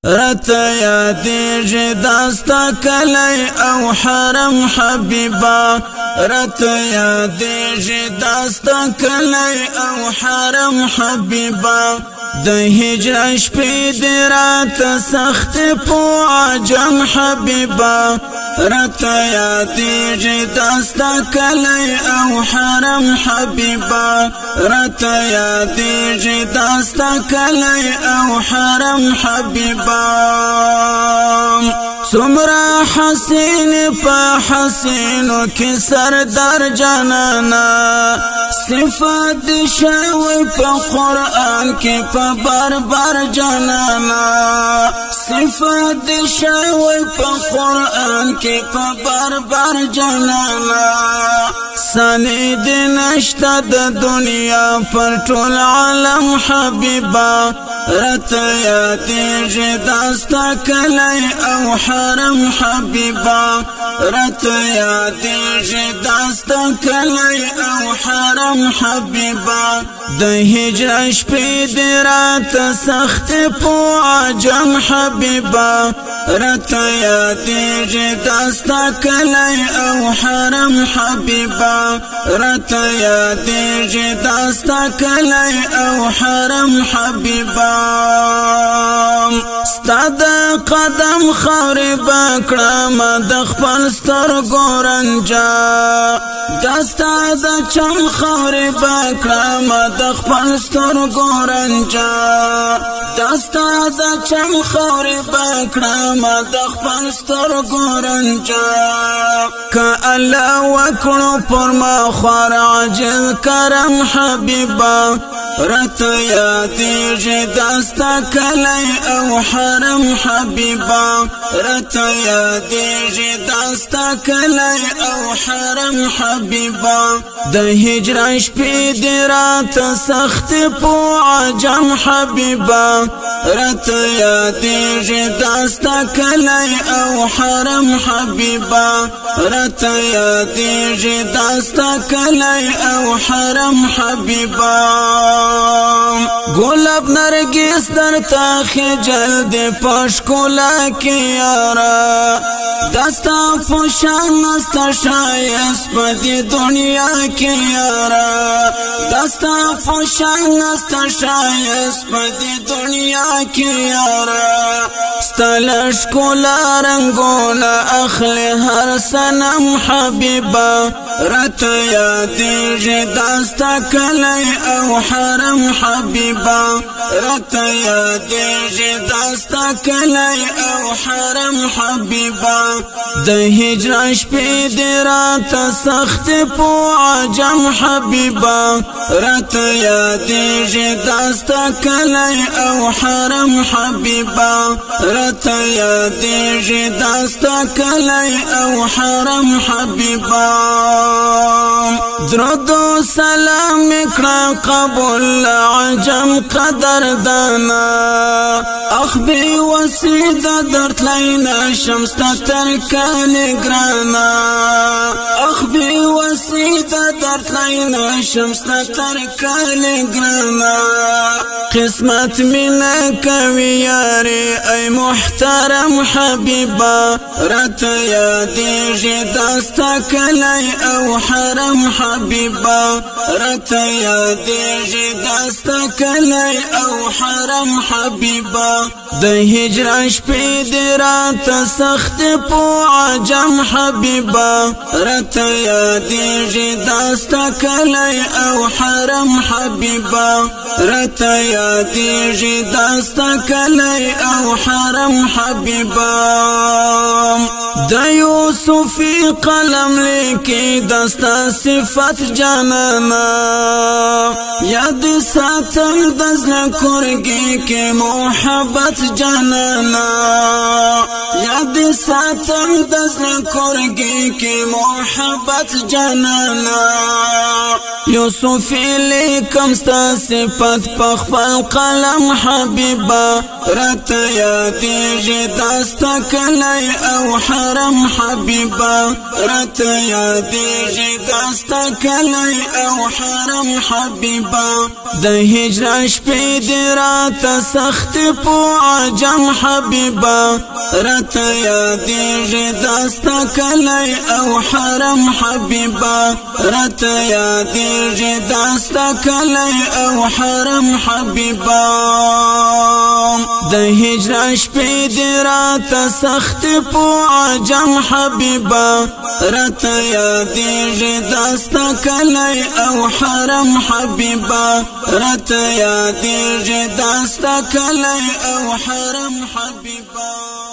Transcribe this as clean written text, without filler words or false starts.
رته یادېږي داستا کلی او حرم حبیبا رته یادېږي داستا کلی او حرم حبیبا د هجرت شپې دې راته سختې په عجم حبیبا رته یادېږي داستا کلی او حرم حبیبا رته یادېږي داستا کلی او حرم حبیبا څومره حسین په حسینو کې سردار جانانا صفات شوی په قرآن کې په بار جانانا صفات شوی په قرآن کې په بار جانانا سانی دې نشته د دنیا پر ټول عالم حبیبا رته یادېږي داستا کلی او حرم حبیبا رته یادېږي داستا کلی او حرم حبیبا د هجرت شپې دې راته سختې په عجم حبیبا رته یادېږي داستا کلی او حرم حبیبا رته یادېږي داستا کلی او حرم حبیبا ستا د قدم خاورې بکړم د خپل سترګو رنجا دستا د چم خاورې بکړم د خپل سترګو رنجا دستا د چم خاورې بکړم د خپل سترګو رنجا که الله وکړو پر ما خوار عاجز کرم حبیبا رته یادېږي داستا کلی او حرم حبیبا رته یادېږي داستا کلی او حرم حبیبا د هجرت شپې دې راته سختې په عجم حبیبا رته یادېږي داستا کلی او حرم حبیبا رته یادېږي داستا کلی او حرم حبیبا گلاب نرگس در تا خجل دے پشکولا کی یارا دستا پوشان نستا شایست پا دی دنیا کی یارا دستا پوشان نستا شایست پا دی دنیا کی یارا ستلشکولا رنگولا اخلی هر سنم حبیبا رته یادېږي داستا کلی او حرم حبیبا رته یادېږي داستا کلی او حرم حبیبا د هجرت شپې دې راته سختې په عجم حبیبا رته یادېږي داستا کلی او حرم حبیبا رته یادېږي داستا کلی او حرم حبیبا درود و سلام اکړه قبول عجم قدر دانا اخبی وسید درد لینا شمستا ترکان گرانا اخبی وسید درد لینا شمستا ترکان گرانا قسمت منا کوي یاري ای محترم حبیبا رته یادېږي داستا کلی او حرم حبیبا رته یادېږي داستا کلی او حرم حبیبا د هجرت شپې دې راته سختې په عجم حبیبا رته یادېږي داستا کلی او حرم حبیبا رته یادېږي داستا کلی او حرم حبیبا د یوسفی قلم لیکي داستا صفات جانانا یاد ساتم د زړه کورګي کې محبت جانانا یاد ساتم د زړه کورګي کې محبت جانانا یوسف لیکم ستا صفات په خپل قلم حبیبا رته یادېږي داستا کلی او حرم حبیبا رت یادېږي داستا کلی او حرم حبیبا د هجران شپې دې راته سختې په عجم حبیبا رت یادېږي داستا کلی او حرم حبیبا رت یادېږي داستا کلی او حرم حبیبا د هجران شپې دې راته سختې په عجم حبیبا رت یادېږي داستا کلی او حرم حبیبا رت یادېږي داستا کلی او حرم حبیبا